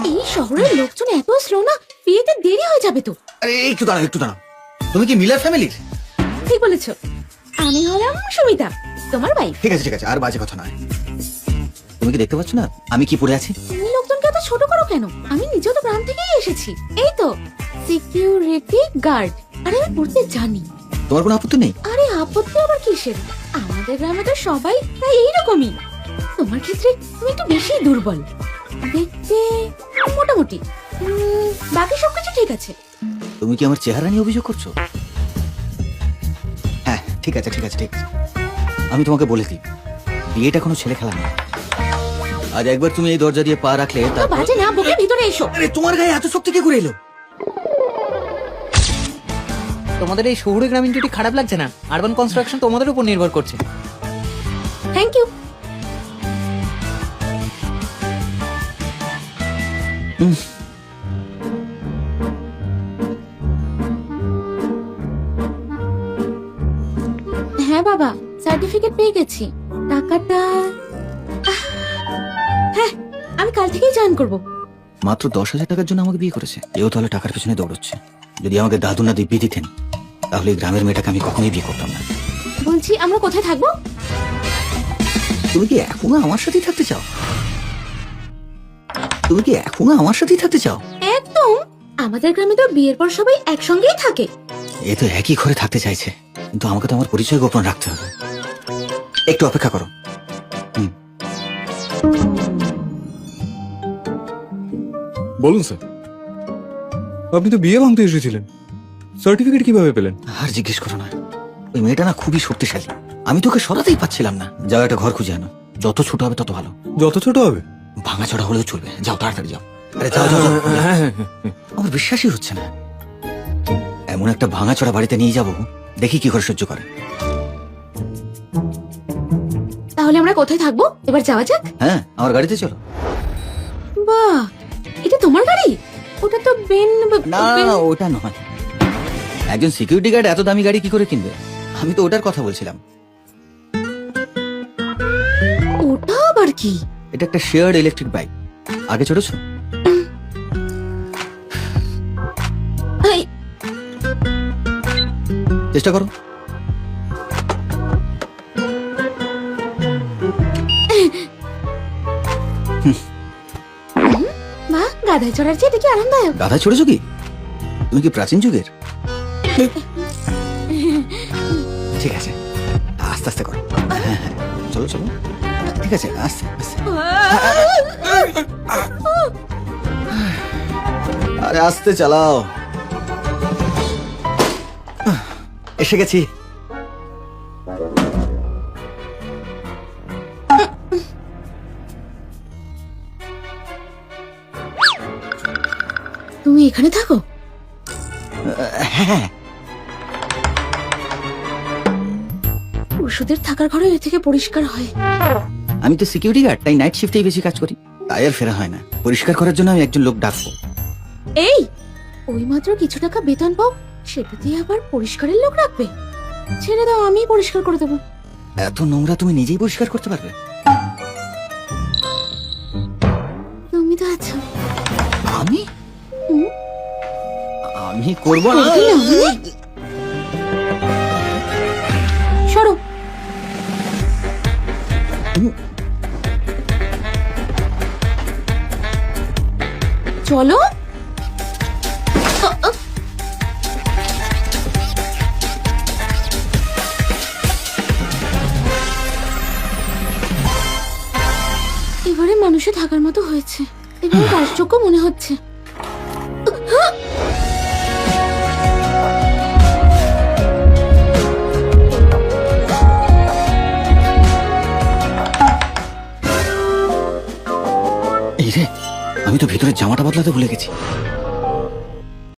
এই শহরের লোকজন এত স্লো না, বিয়েতে দেরি হয়ে যাবে তো। আরে একটু দাঁড়াও, একটু দাঁড়াও। তুমি কি মিলার ফ্যামিলির? ঠিক বলেছো, আমি হলাম সুমিতা, তোমার ওয়াইফ। ঠিক আছে ঠিক আছে, আর বাজে কথা নয়। তুমি কি দেখতে পাচ্ছ না আমি কি পরে আছি? তুমি লোকজনকে এত ছোট করো কেন? আমি নিজেও তো গ্রাম থেকেই এসেছি। এই তো সিকিউরিটি গার্ড। আরে আমি পড়তে জানি। তোমার কোনো আপত্তি নেই? আরে আপত্তি আবার কিসের? আমাদের গ্রামে তো সবাই প্রায় এইরকমই। তোমার ক্ষেত্রে তুমি একটু বেশি দুর্বল দেখতে, মোটামুটি। বাকি সবকিছু ঠিক আছে। তুমি কি আমার চেহারা নিয়ে অভিযোগ করছো? হ্যাঁ ঠিক আছে ঠিক আছে ঠিক আছে, আমি তোমাকে বলে দিই, বিয়েটা কোনো ছেলে খেলা নয়। আজ একবার তুমি এই দরজা দিয়ে পা রাখলে তারপর... বাজে না বকে ভিতরে এসো। আরে তোমার গায়ে এত শক্তি কে করে এলো? তোমাদের এই শহুরে গ্রামীণ জুটি খারাপ লাগছে না? আরবান কনস্ট্রাকশন তোমাদের উপর নির্ভর করছে। Thank you. হ্যাঁ বাবা, সার্টিফিকেট পেয়ে গেছি। টাকাটা হ্যাঁ, আমি কাল থেকেই জয়েন করব। মাত্র 10,000 টাকার জন্য আমাকে বিয়ে করেছে। এও তাহলে টাকার পেছনে দৌড়চ্ছে। যদি আমাকে দাদু না দিব্যি দিতেন তাহলে এই গ্রামের মেয়েটাকে আমি কখনোই বিয়ে করতাম না। বলছি আমরা কোথায় থাকবো? তুমি কি এখনো আমার সাথেই থাকতে চাও? তুমি কি এখনো আমার সাথেই থাকতে চাও? একদম। আমাদের গ্রামে তো বিয়ের পর সবাই একসঙ্গেই থাকে। এ তো একই ঘরে থাকতে চাইছে, কিন্তু আমাকে তো আমার পরিচয় গোপন রাখতে হবে। একটু অপেক্ষা করো। বলুন স্যার, আপনি তো বিয়ে ভাঙতে এসেছিলেন, সার্টিফিকেট কিভাবে পেলেন? আর জিজ্ঞেস করো না, ওই মেয়েটা না খুবই শক্তিশালী। আমি তোকে সরাতেই পাচ্ছিলাম না। যাও একটা ঘর খুঁজে আনো, যত ছোট হবে তত ভালো। যত ছোট হবে? ভাঙা চড়া হলেও চলবে, যাও তাড়াতাড়ি যাও। আরে যাও যাও যাও। আমার বিশ্বাসই হচ্ছে না, এমন একটা ভাঙা চড়া বাড়িতে নিয়ে যাবো, দেখি কি করে সহ্য করে। তাহলে আমরা কোথায় থাকবো? এবার যাওয়া যাক। হ্যাঁ আমার গাড়িতে চলো। বাহ, এটা তোমার গাড়ি? ওটা তো বেন। না না না, ওটা নয়। একজন সিকিউরিটি গার্ড এত দামি গাড়ি কি করে কিনবে? আমি তো ওটার কথা বলছিলাম। ওটা আবার কি? এটা একটা শেয়ার্ড ইলেকট্রিক বাইক। আগে চড়েছো? এই, চেষ্টা করো। মা, গাধায় চড়ার চেয়ে এটা কি আরামদায়ক? গাধা চড়েছো কি? তুমি কি প্রাচীন যুগের? ঠিক আছে, আস্তে আস্তে করো। হ্যাঁ হ্যাঁ, চলো চলো। ঠিক আছে, আস্তে আস্তে। আরে আস্তে চালাও। এসে গেছি। তুমি এখানে থাকো? হ্যাঁ, ওষুধের থাকার ঘরে এর থেকে পরিষ্কার হয়। আমি তো সিকিউরিটি গার্ড, তাই নাইট শিফটেই বেশি কাজ করি। তাই আর ফেরা হয় না। পরিষ্কার করার জন্য আমি একজন লোক ডাকবো। এই, ওই মাত্র কিছু টাকা বেতন পাও, সেটা দিয়ে আবার পরিষ্কারের লোক রাখবে? ছেড়ে দাও, আমি পরিষ্কার করে দেবো। এত নোংরা তুমি নিজেই পরিষ্কার করতে পারবে? তুমি তো আছো। আমি হুম। আমি করবো না। সরো। চলো। এবারে মানুষে থাকার মতো হয়েছে, এবারে বাসযোগ্য মনে হচ্ছে। এই রে, আমি তো ভিতরে জামাটা বদলাতে ভুলে গেছি।